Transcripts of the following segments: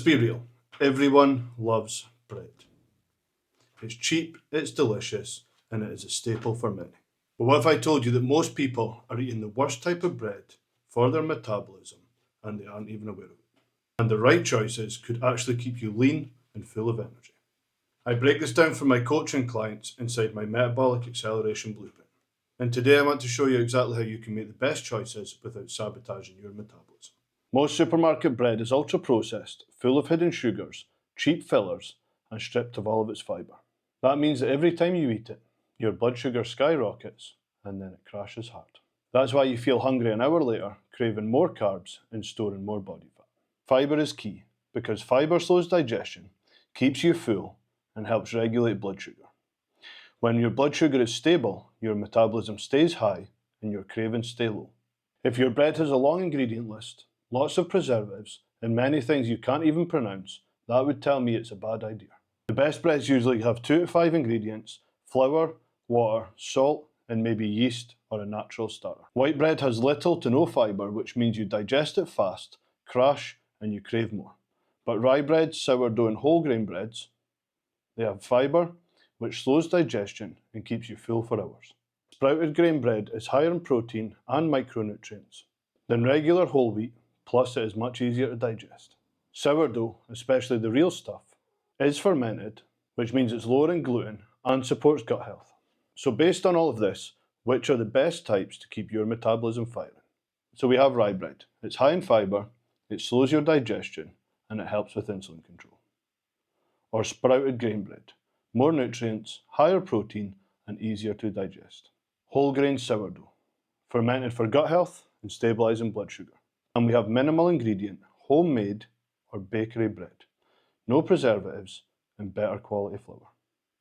Let's be real, everyone loves bread. It's cheap, it's delicious, and it is a staple for many. But what if I told you that most people are eating the worst type of bread for their metabolism and they aren't even aware of it? And the right choices could actually keep you lean and full of energy. I break this down for my coaching clients inside my Metabolic Acceleration Blueprint. And today I want to show you exactly how you can make the best choices without sabotaging your metabolism. Most supermarket bread is ultra-processed, full of hidden sugars, cheap fillers, and stripped of all of its fibre. That means that every time you eat it, your blood sugar skyrockets and then it crashes hard. That's why you feel hungry an hour later, craving more carbs and storing more body fat. Fibre is key because fibre slows digestion, keeps you full, and helps regulate blood sugar. When your blood sugar is stable, your metabolism stays high and your cravings stay low. If your bread has a long ingredient list, lots of preservatives, and many things you can't even pronounce, that would tell me it's a bad idea. The best breads usually have 2 to 5 ingredients: flour, water, salt, and maybe yeast or a natural starter. White bread has little to no fibre, which means you digest it fast, crash, and you crave more. But rye bread, sourdough, and whole grain breads, they have fibre, which slows digestion and keeps you full for hours. Sprouted grain bread is higher in protein and micronutrients than regular whole wheat, plus it is much easier to digest. Sourdough, especially the real stuff, is fermented, which means it's lower in gluten and supports gut health. So based on all of this, which are the best types to keep your metabolism firing? So we have rye bread. It's high in fibre, it slows your digestion, and it helps with insulin control. Or sprouted grain bread. More nutrients, higher protein, and easier to digest. Whole grain sourdough. Fermented for gut health and stabilising blood sugar. And we have minimal ingredient, homemade or bakery bread. No preservatives and better quality flour.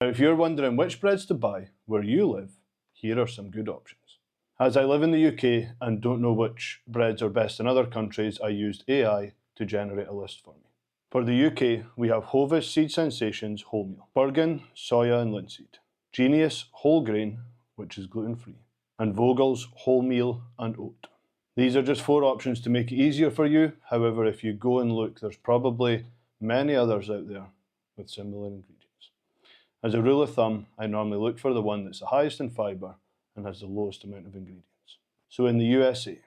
Now if you're wondering which breads to buy where you live, here are some good options. As I live in the UK and don't know which breads are best in other countries, I used AI to generate a list for me. For the UK, we have Hovis Seed Sensations Wholemeal, Bergen, Soya and Linseed, Genius Whole Grain, which is gluten-free, and Vogel's Wholemeal and Oat. These are just 4 options to make it easier for you. However, if you go and look, there's probably many others out there with similar ingredients. As a rule of thumb, I normally look for the one that's the highest in fibre and has the lowest amount of ingredients. So in the USA,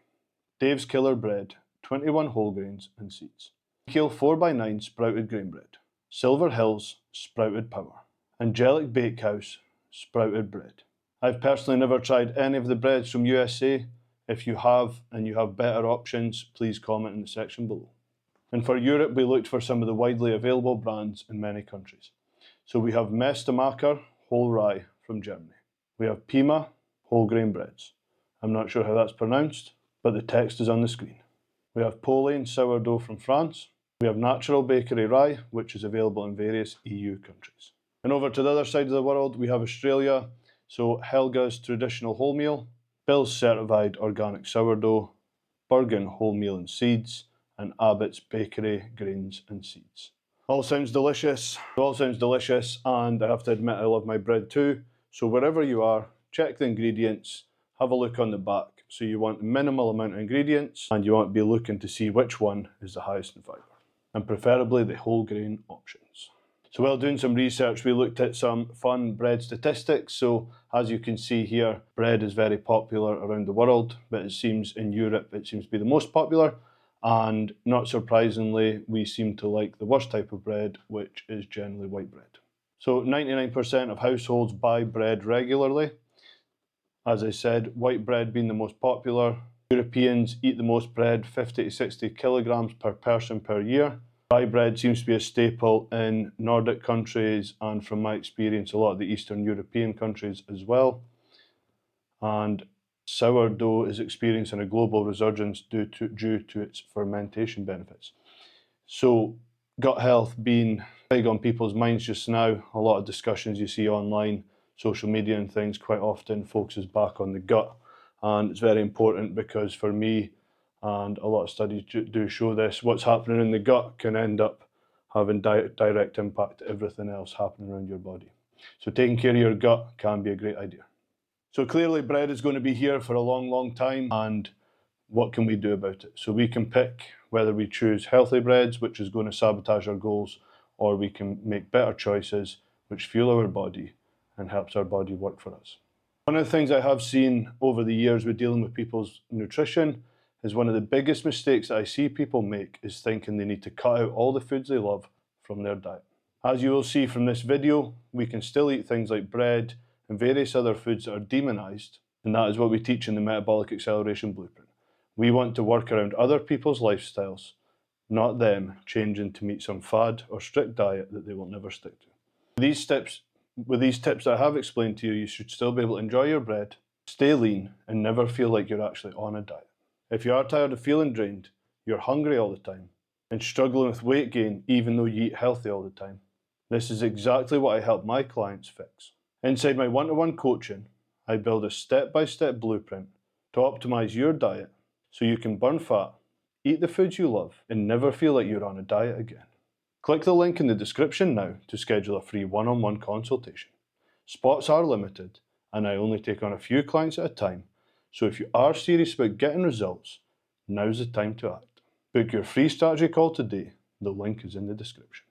Dave's Killer Bread, 21 whole grains and seeds. Kale 4x9 sprouted grain bread. Silver Hills sprouted power. Angelic Bakehouse sprouted bread. I've personally never tried any of the breads from USA. If you have and you have better options, please comment in the section below. And for Europe, we looked for some of the widely available brands in many countries. So we have Mestamacher whole rye from Germany. We have Pima whole grain breads. I'm not sure how that's pronounced, but the text is on the screen. We have Polane sourdough from France. We have Natural Bakery Rye, which is available in various EU countries. And over to the other side of the world, we have Australia. So Helga's Traditional Wholemeal, Bill's Certified Organic Sourdough, Bergen Wholemeal and Seeds, and Abbott's Bakery Grains and Seeds. All sounds delicious, and I have to admit I love my bread too. So wherever you are, check the ingredients, have a look on the back. So you want a minimal amount of ingredients, and you want to be looking to see which one is the highest in fibre, and preferably the whole grain options. So while doing some research, we looked at some fun bread statistics. So as you can see here, bread is very popular around the world, but it seems in Europe it seems to be the most popular. And not surprisingly, we seem to like the worst type of bread, which is generally white bread. So 99% of households buy bread regularly. As I said, white bread being the most popular. Europeans eat the most bread, 50 to 60 kilograms per person per year. Rye bread seems to be a staple in Nordic countries and, from my experience, a lot of the Eastern European countries as well. And sourdough is experiencing a global resurgence due to its fermentation benefits. So gut health being big on people's minds just now, a lot of discussions you see online, social media and things quite often focuses back on the gut. And it's very important because for me, and a lot of studies do show this, what's happening in the gut can end up having direct impact to everything else happening around your body. So taking care of your gut can be a great idea. So clearly bread is going to be here for a long, long time, and what can we do about it? So we can pick whether we choose healthy breads, which is going to sabotage our goals, or we can make better choices, which fuel our body and helps our body work for us. One of the things I have seen over the years with dealing with people's nutrition is one of the biggest mistakes that I see people make is thinking they need to cut out all the foods they love from their diet. As you will see from this video, we can still eat things like bread and various other foods that are demonized, and that is what we teach in the Metabolic Acceleration Blueprint. We want to work around other people's lifestyles, not them changing to meet some fad or strict diet that they will never stick to. With these tips that I have explained to you, you should still be able to enjoy your bread, stay lean, and never feel like you're actually on a diet. If you are tired of feeling drained, you're hungry all the time, and struggling with weight gain even though you eat healthy all the time, this is exactly what I help my clients fix. Inside my one-to-one coaching, I build a step-by-step blueprint to optimize your diet so you can burn fat, eat the foods you love, and never feel like you're on a diet again. Click the link in the description now to schedule a free one-on-one consultation. Spots are limited, and I only take on a few clients at a time, so if you are serious about getting results, now's the time to act. Book your free strategy call today. The link is in the description.